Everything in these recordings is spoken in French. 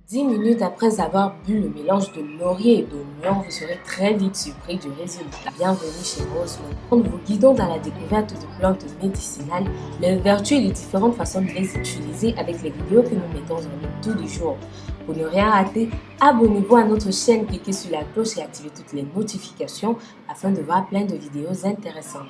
10 minutes après avoir bu le mélange de laurier et d'oignon, vous serez très vite surpris du résultat. Bienvenue chez Rosemary. Nous vous guidons dans la découverte de plantes médicinales, leurs vertus et les différentes façons de les utiliser avec les vidéos que nous mettons en ligne tous les jours. Pour ne rien rater, abonnez-vous à notre chaîne, cliquez sur la cloche et activez toutes les notifications afin de voir plein de vidéos intéressantes.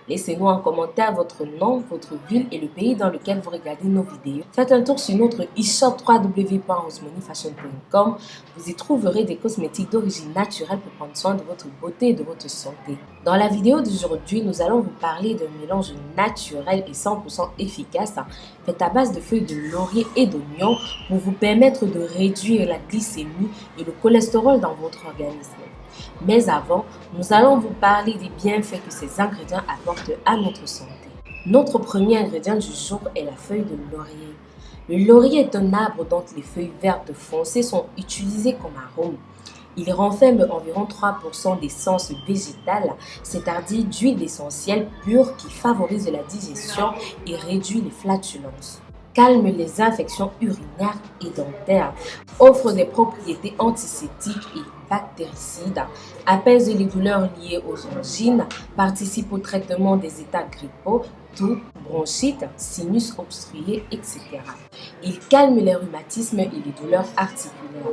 Laissez-nous en commentaire votre nom, votre ville et le pays dans lequel vous regardez nos vidéos. Faites un tour sur notre e-shop www.rosemonyfashion.com. Vous y trouverez des cosmétiques d'origine naturelle pour prendre soin de votre beauté et de votre santé. Dans la vidéo d'aujourd'hui, nous allons vous parler d'un mélange naturel et 100% efficace fait à base de feuilles de laurier et d'oignon pour vous permettre de réduire la glycémie et le cholestérol dans votre organisme. Mais avant, nous allons vous parler des bienfaits que ces ingrédients apportent à notre santé. Notre premier ingrédient du jour est la feuille de laurier. Le laurier est un arbre dont les feuilles vertes foncées sont utilisées comme arôme. Il renferme environ 3% d'essence végétale, c'est-à-dire d'huile essentielle pure qui favorise la digestion et réduit les flatulences. Calme les infections urinaires et dentaires, offre des propriétés antiseptiques et bactéricides, apaise les douleurs liées aux angines, participe au traitement des états grippaux, toux, bronchite, sinus obstrué, etc. Il calme les rhumatismes et les douleurs articulaires.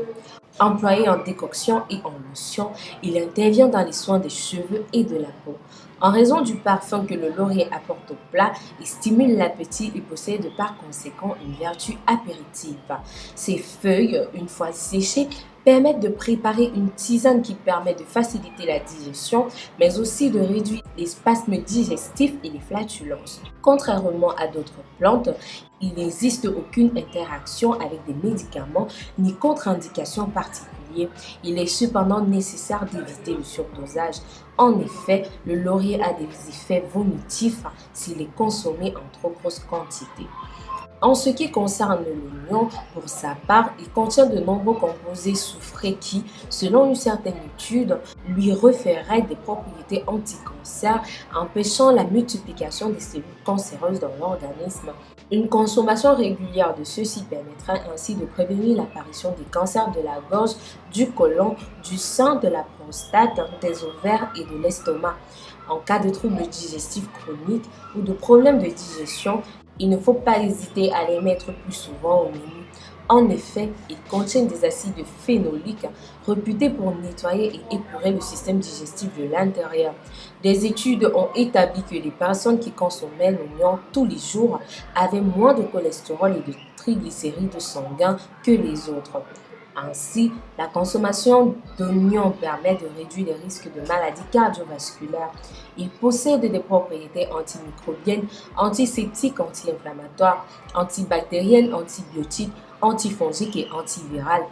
Employé en décoction et en lotion, il intervient dans les soins des cheveux et de la peau. En raison du parfum que le laurier apporte au plat, il stimule l'appétit et possède par conséquent une vertu apéritive. Ses feuilles, une fois séchées, permettent de préparer une tisane qui permet de faciliter la digestion, mais aussi de réduire les spasmes digestifs et les flatulences. Contrairement à d'autres plantes, il n'existe aucune interaction avec des médicaments ni contre-indication particulière. Il est cependant nécessaire d'éviter le surdosage. En effet, le laurier a des effets vomitifs s'il est consommé en trop grosse quantité. En ce qui concerne l'oignon, pour sa part, il contient de nombreux composés soufrés qui, selon une certaine étude, lui reféreraient des propriétés anti-cancer, empêchant la multiplication des cellules cancéreuses dans l'organisme. Une consommation régulière de ceux-ci permettrait ainsi de prévenir l'apparition des cancers de la gorge, du côlon, du sein, de la prostate, des ovaires et de l'estomac. En cas de troubles digestifs chroniques ou de problèmes de digestion, il ne faut pas hésiter à les mettre plus souvent au menu. En effet, ils contiennent des acides phénoliques réputés pour nettoyer et épurer le système digestif de l'intérieur. Des études ont établi que les personnes qui consommaient l'oignon tous les jours avaient moins de cholestérol et de triglycérides sanguins que les autres. Ainsi, la consommation d'oignons permet de réduire les risques de maladies cardiovasculaires. Il possède des propriétés antimicrobiennes, antiseptiques, anti-inflammatoires, antibactériennes, antibiotiques, antifongiques et antivirales,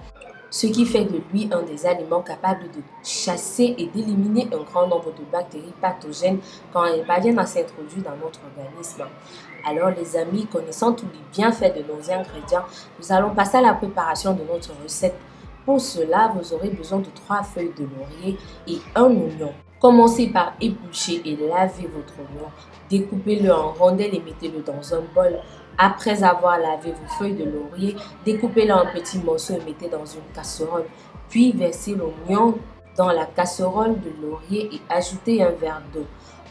ce qui fait de lui un des aliments capables de chasser et d'éliminer un grand nombre de bactéries pathogènes quand elles parviennent à s'introduire dans notre organisme. Alors les amis, connaissant tous les bienfaits de nos ingrédients, nous allons passer à la préparation de notre recette. Pour cela, vous aurez besoin de 3 feuilles de laurier et un oignon. Commencez par éplucher et laver votre oignon. Découpez-le en rondelles et mettez-le dans un bol. Après avoir lavé vos feuilles de laurier, découpez-les en petits morceaux et mettez dans une casserole. Puis versez l'oignon dans la casserole de laurier et ajoutez un verre d'eau.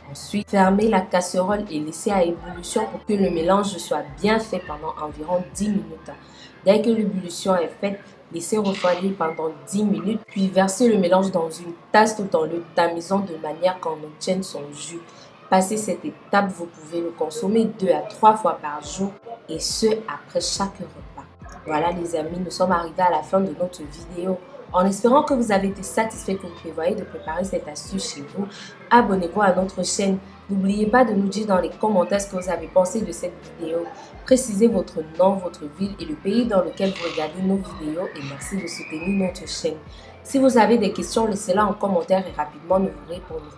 Ensuite, fermez la casserole et laissez à ébullition pour que le mélange soit bien fait pendant environ 10 minutes. Dès que l'ébullition est faite, laissez refroidir pendant 10 minutes, puis versez le mélange dans une tasse tout en le tamisant de manière qu'on obtienne son jus. Passé cette étape, vous pouvez le consommer 2 à 3 fois par jour et ce, après chaque repas. Voilà les amis, nous sommes arrivés à la fin de notre vidéo. En espérant que vous avez été satisfait que vous prévoyez de préparer cette astuce chez vous, abonnez-vous à notre chaîne. N'oubliez pas de nous dire dans les commentaires ce que vous avez pensé de cette vidéo. Précisez votre nom, votre ville et le pays dans lequel vous regardez nos vidéos et merci de soutenir notre chaîne. Si vous avez des questions, laissez-les en commentaire et rapidement nous vous répondrons.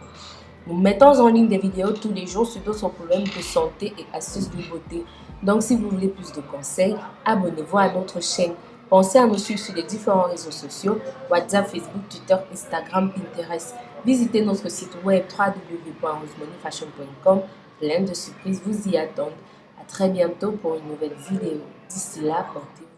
Nous mettons en ligne des vidéos tous les jours sur d'autres problèmes de santé et astuces de beauté. Donc si vous voulez plus de conseils, abonnez-vous à notre chaîne. Pensez à nous suivre sur les différents réseaux sociaux, WhatsApp, Facebook, Twitter, Instagram, Pinterest. Visitez notre site web www.rosemonyfashion.com. Plein de surprises vous y attendent. À très bientôt pour une nouvelle vidéo. D'ici là, portez-vous.